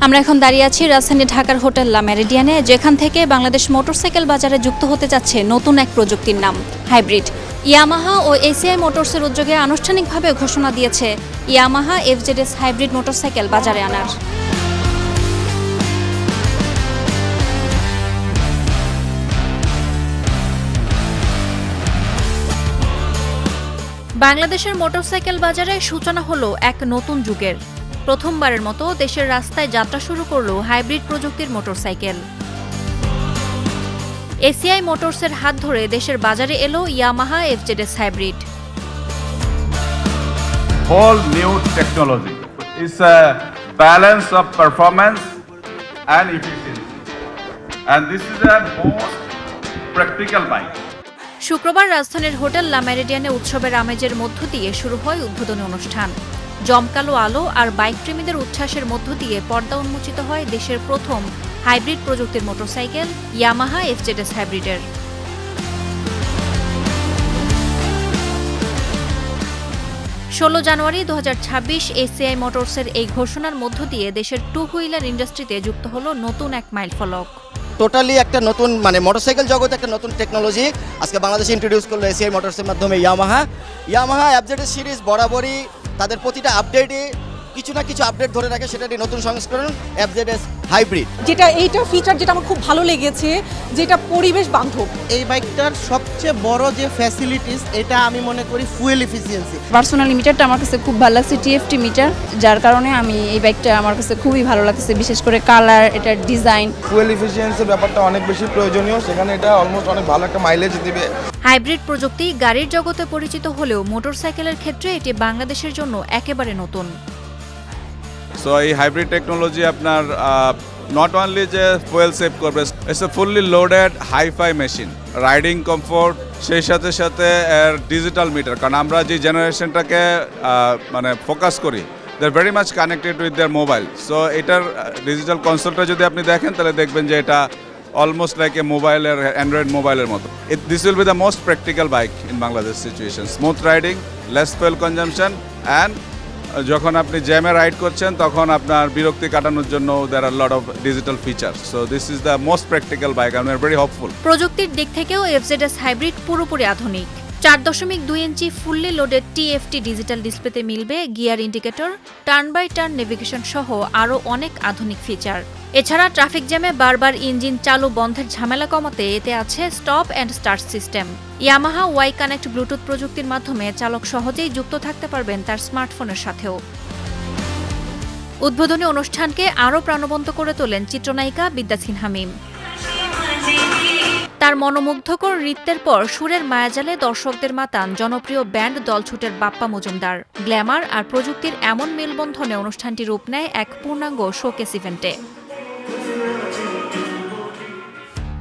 আমরা এখন দাঁড়িয়ে আছি রাজধানী ঢাকার হোটেল লা মেরিডিয়ানে, যেখান থেকে বাংলাদেশ মোটরসাইকেল বাজারে যুক্ত হতে যাচ্ছে নতুন এক প্রযুক্তির নাম হাইব্রিড। ইয়ামাহা ও এসিআই মোটরসের উদ্যোগে আনুষ্ঠানিকভাবে ঘোষণা দিয়েছে ইয়ামাহা এফজেডএস হাইব্রিড মোটরসাইকেল বাজারে আনার। বাংলাদেশের মোটরসাইকেল বাজারে সূচনা হলো এক নতুন যুগের। প্রথমবারের মতো দেশের রাস্তায় যাত্রা শুরু করলো হাইব্রিড প্রযুক্তির মোটরসাইকেল। এসিআই মোটরসের হাত ধরে দেশের বাজারে এলো Yamaha FZS hybrid. Whole new technology. It's a balance of performance and efficiency. And this is a most practical bike. শুক্রবার রাজধানীর হোটেল লা মেরিডিয়ানে উৎসবের আমেজের মধ্য দিয়ে শুরু হয় উদ্বোধনী অনুষ্ঠান। জমকালো আলো আর বাইক প্রেমীদের উচ্ছ্বাসের মধ্য দিয়ে পর্দা উন্মোচিত হয় দেশের প্রথম হাইব্রিড প্রযুক্তির মোটরসাইকেল ইয়ামাহা এফজেডএস হাইব্রিডের। 16 জানুয়ারি 2026 এসিআই মোটরসের এই ঘোষণার মধ্য দিয়ে দেশের টু হুইলার ইন্ডাস্ট্রিতে যুক্ত হলো নতুন এক মাইলফলক। টোটালি একটা নতুন মোটরসাইকেল জগতে একটা নতুন টেকনোলজি আজকে বাংলাদেশে ইন্ট্রোডিউস করলো এসিআই মোটরসের মাধ্যমে ইয়ামাহা এফজেডএস সিরিজ বরাবরই তাদের প্রতিটা আপডেটে কিছু না কিছু আপডেট ধরে রাখে, সেটারই নতুন সংস্করণ এফজেডএস হাইব্রিড। এইটা ফিচার যেটা আমার খুব ভালো লেগেছে, যেটা পরিবেশ বান্ধব। এই বাইকটার সবচেয়ে বড় যে ফ্যাসিলিটিস, এটা আমি মনে করি ফুয়েল এফিসিয়েন্সি। পার্সোনালি মিটারটা আমার কাছে খুব ভালো লাগছে, টিএফটি মিটার, যার কারণে আমি এই বাইকটা আমার কাছে খুবই ভালো লাগছে, বিশেষ করে কালার, এটার ডিজাইন। ফুয়েল এফিসিয়েন্সির ব্যাপারটা অনেক বেশি প্রয়োজনীয়, সেখানে এটা অলমোস্ট অনেক ভালো একটা মাইলেজ দিবে। হাইব্রিড প্রযুক্তি গাড়ির জগতে পরিচিত হলেও মোটরসাইকেলের ক্ষেত্রে এটি বাংলাদেশের জন্য একেবারে নতুন। সো এই হাইব্রিড টেকনোলজি আপনার নট অনলি যে ফুয়েল সেভ করবে, it's a fully loaded hi-fi machine, riding comfort, সেই সাথে সাথে এর ডিজিটাল মিটার। কারণ আমরা যে জেনারেশনটাকে মানে ফোকাস করি, they are very much connected with their mobile. So এটার ডিজিটাল কনসোলটা যদি আপনি দেখেন তাহলে দেখবেন যে এটা অলমোস্ট লাইক এ মোবাইলের, অ্যান্ড্রয়েড মোবাইলের মতো। This will be the most practical bike in Bangladesh situation. Smooth riding, less fuel consumption, and যখন আপনি জ্যামে রাইড করছেন তখন আপনার বিরক্তি কাটানোর জন্য there are lot of digital feature. So this is the most practical bike, I am very hopeful. প্রযুক্তির দিক থেকেও এফজেডএস হাইব্রিড পুরোপুরি আধুনিক। 4.2 inch fully loaded TFT digital ডিসপ্লেতে মিলবে gear indicator, turn by turn navigation সহ আরও অনেক আধুনিক ফিচার। এছাড়া ট্রাফিক জ্যামে বারবার ইঞ্জিন চালু বন্ধের ঝামেলা কমাতে এতে আছে stop and start system. Yamaha Y Connect Bluetooth প্রযুক্তির মাধ্যমে চালক সহজেই যুক্ত থাকতে পারবেন তার স্মার্টফোনের সাথেও। উদ্বোধনী অনুষ্ঠানকে আরও প্রাণবন্ত করে তোলেন চিত্রনায়িকা বিদ্যা সিনহা মিম। তার মনোমুগ্ধকর নৃত্যের পর সুরের মায়াজালে দর্শকদের মাতান জনপ্রিয় ব্যান্ড দলছুটের বাপ্পা মজুমদার। গ্ল্যামার আর প্রযুক্তির এমন মেলবন্ধনে অনুষ্ঠানটি রূপ নেয় এক পূর্ণাঙ্গ শোকেস ইভেন্টে।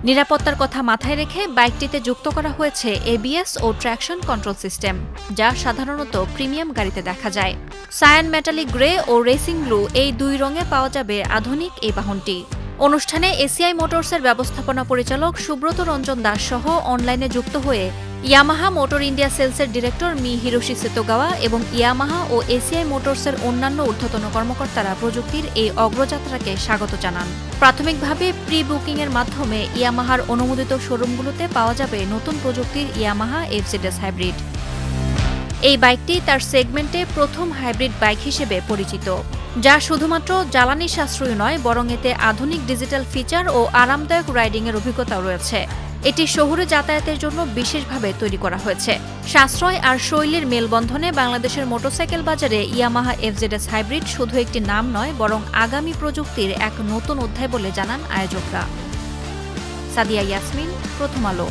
নিরাপত্তার কথা মাথায় রেখে বাইকটিতে যুক্ত করা হয়েছে এবিএস ও ট্র্যাকশন কন্ট্রোল সিস্টেম, যা সাধারণত প্রিমিয়াম গাড়িতে দেখা যায়। সায়ান মেটালিক গ্রে ও রেসিং ব্লু এই দুই রঙে পাওয়া যাবে আধুনিক এই বাহনটি। অনুষ্ঠানে এসিআই মোটরসের ব্যবস্থাপনা পরিচালক সুব্রত রঞ্জন দাস সহ অনলাইনে যুক্ত হয়ে ইয়ামাহা মোটর ইন্ডিয়া সেলসের ডিরেক্টর মি হিরোশি সেতোগাওয়া এবং ইয়ামাহা ও এসিআই মোটরসের অন্যান্য ঊর্ধ্বতন কর্মকর্তারা প্রযুক্তির এই অগ্রযাত্রাকে স্বাগত জানান। প্রাথমিকভাবে প্রি বুকিংয়ের মাধ্যমে ইয়ামাহার অনুমোদিত শোরুমগুলোতে পাওয়া যাবে নতুন প্রযুক্তির ইয়ামাহা এফজেডএস হাইব্রিড। এই বাইকটি তার সেগমেন্টে প্রথম হাইব্রিড বাইক হিসেবে পরিচিত, যা শুধুমাত্র জ্বালানি সাশ্রয়ী নয়, বরং এতে আধুনিক ডিজিটাল ফিচার ও আরামদায়ক রাইডিংয়ের অভিজ্ঞতাও রয়েছে। এটি শহুরে যাতায়াতের জন্য বিশেষভাবে তৈরি করা হয়েছে। সাশ্রয় আর শৈলীর মেলবন্ধনে বাংলাদেশের মোটরসাইকেল বাজারে ইয়ামাহা এফজেডএস হাইব্রিড শুধু একটি নাম নয়, বরং আগামী প্রযুক্তির এক নতুন অধ্যায় বলে জানান আয়োজকরা। সাদিয়া ইয়াসমিন, প্রথম আলো।